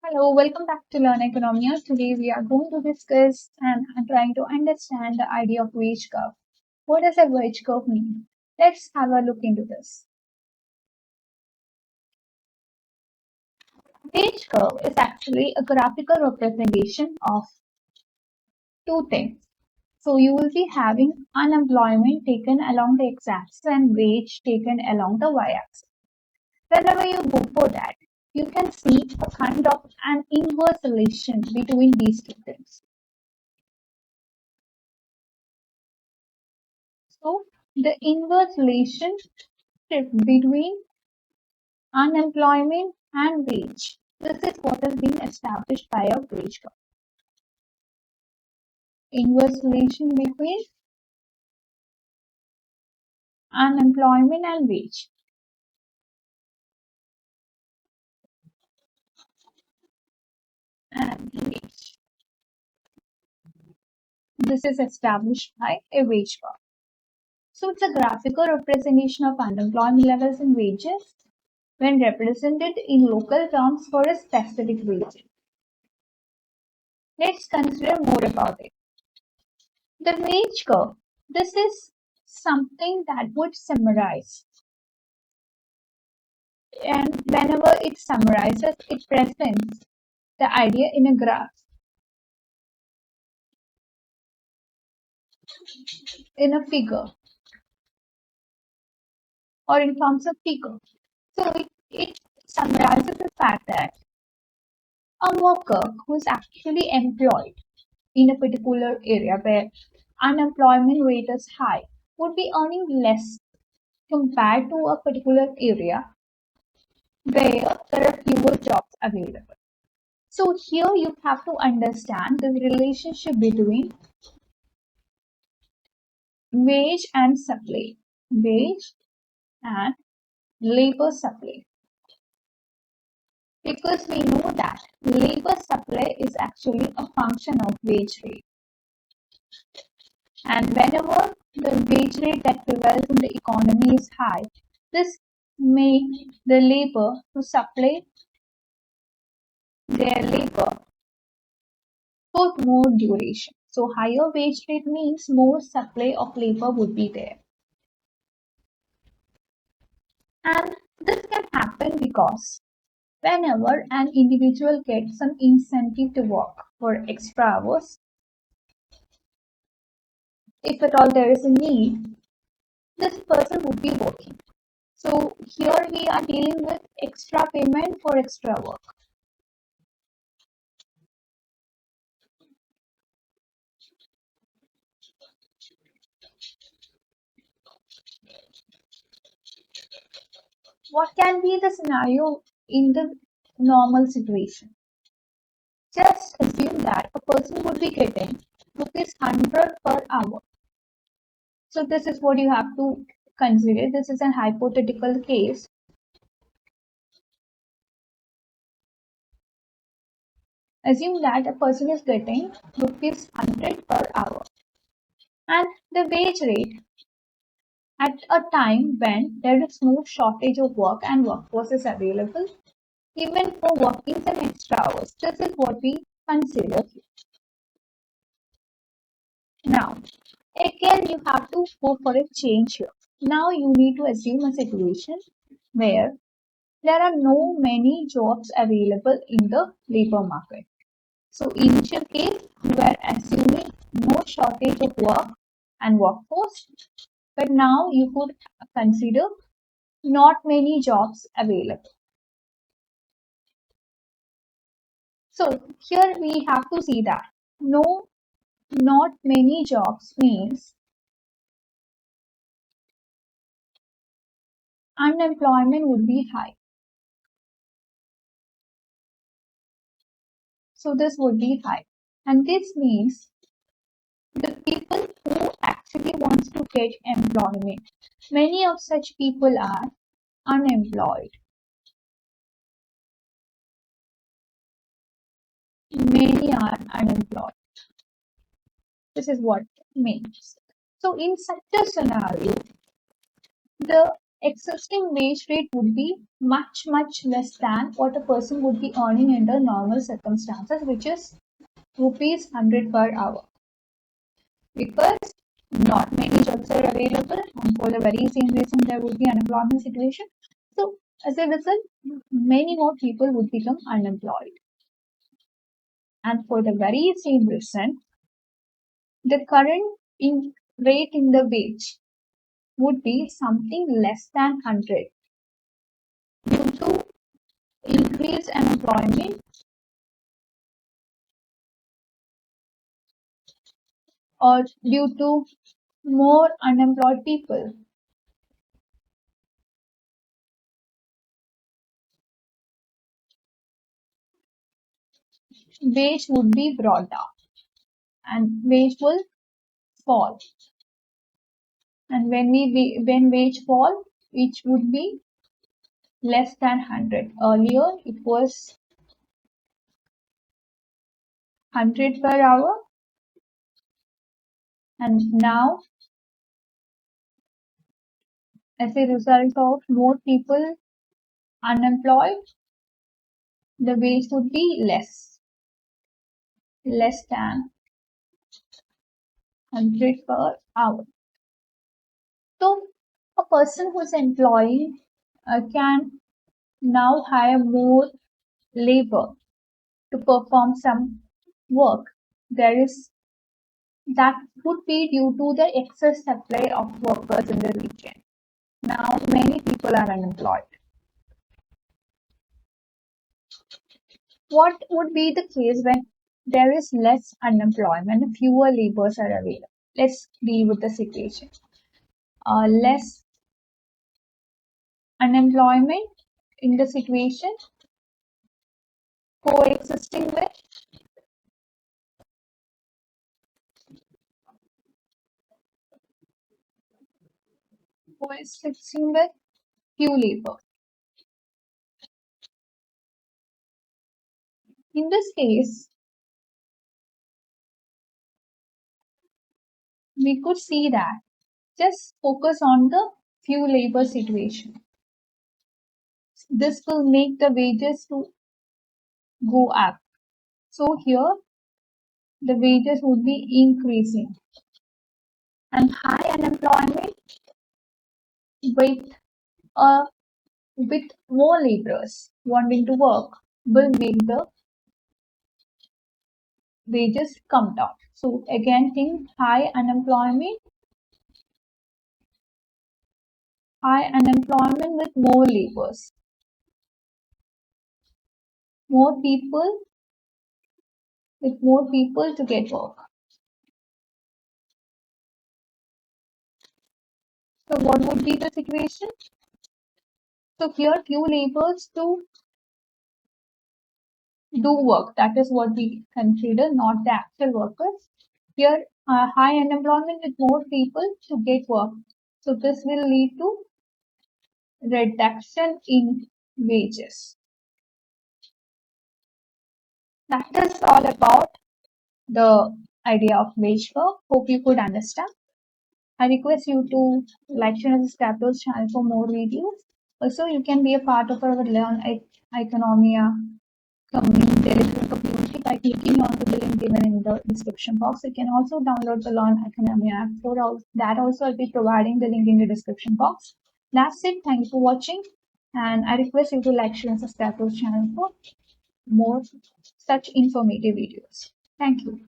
Hello, welcome back to Learn Economia. Today we are going to discuss and trying to understand the idea of wage curve. What does a wage curve mean? Let's have a look into this. Wage curve is actually a graphical representation of two things. So you will be having unemployment taken along the x-axis and wage taken along the y-axis. Whenever you go for that, you can see a kind of an inverse relation between these two things. So the inverse relationship between unemployment and wage. This is what has been established by a wage curve. Inverse relation between unemployment and wage. This is established by a wage curve. So it's a graphical representation of unemployment levels and wages when represented in local terms for a specific region. Let's consider more about it. The wage curve. This is something that would summarize. And whenever it summarizes, it presents the idea in a graph, in a figure, or in terms of figure. So it summarizes the fact that a worker who is actually employed in a particular area where unemployment rate is high would be earning less compared to a particular area where there are fewer jobs available. So here you have to understand the relationship between wage and supply. Wage and labor supply. Because we know that labor supply is actually a function of wage rate. And whenever the wage rate that prevails in the economy is high, this makes the labor to supply their labor for more duration. So higher wage rate means more supply of labor would be there. And this can happen because whenever an individual gets some incentive to work for extra hours, if at all there is a need, this person would be working. So here we are dealing with extra payment for extra work. What can be the scenario in the normal situation? Just assume that a person would be getting rupees 100 per hour. So this is what you have to consider. This is an hypothetical case. Assume that a person is getting rupees 100 per hour and the wage rate at a time when there is no shortage of work and workforce is available, even for working some extra hours. This is what we consider here. Now, again, you have to go for a change here. Now you need to assume a situation where there are no many jobs available in the labor market. So initial case, you are assuming no shortage of work and workforce, but now you could consider not many jobs available. So here we have to see that not many jobs means unemployment would be high. So this would be high. And this means the people who actually wants to get employment, many of such people are unemployed. Many are unemployed. This is what it means. So in such a scenario, the existing wage rate would be much, much less than what a person would be earning under normal circumstances, which is rupees 100 per hour. Because not many jobs are available, and for the very same reason, there would be unemployment situation. So, as a result, many more people would become unemployed. And for the very same reason, the current rate in the wage would be something less than 100 due to increased unemployment or due to more unemployed people. Wage would be brought down and wage will fall. And when wage fall, which would be less than 100. Earlier it was 100 per hour, and now as a result of more people unemployed, the wage would be less than 100 per hour. So a person who is employing can now hire more labor to perform some work. That would be due to the excess supply of workers in the region. Now many people are unemployed. What would be the case when there is less unemployment and fewer laborers are available? Let's deal with the situation. Less unemployment in the situation coexisting with few labor. In this case, we could see that just focus on the few labor situation. This will make the wages to go up. So here the wages would be increasing, and high unemployment with with more laborers wanting to work will make the wages come down. So again, think high unemployment with more laborers, more people with more people to get work. So what would be the situation? So here few laborers to do work. That is what we consider, not the actual workers. Here high unemployment with more people to get work. So this will lead to reduction in wages. That is all about the idea of wage curve. Hope you could understand. I request you to like share this Capital's channel for more videos. Also, you can be a part of our Learn Oikonomia community by clicking on the link given in the description box. You can also download the Learn Oikonomia app. For that also, I'll be providing the link in the description box. That's it. Thank you for watching. And I request you to like, share, and subscribe to the channel for more such informative videos. Thank you.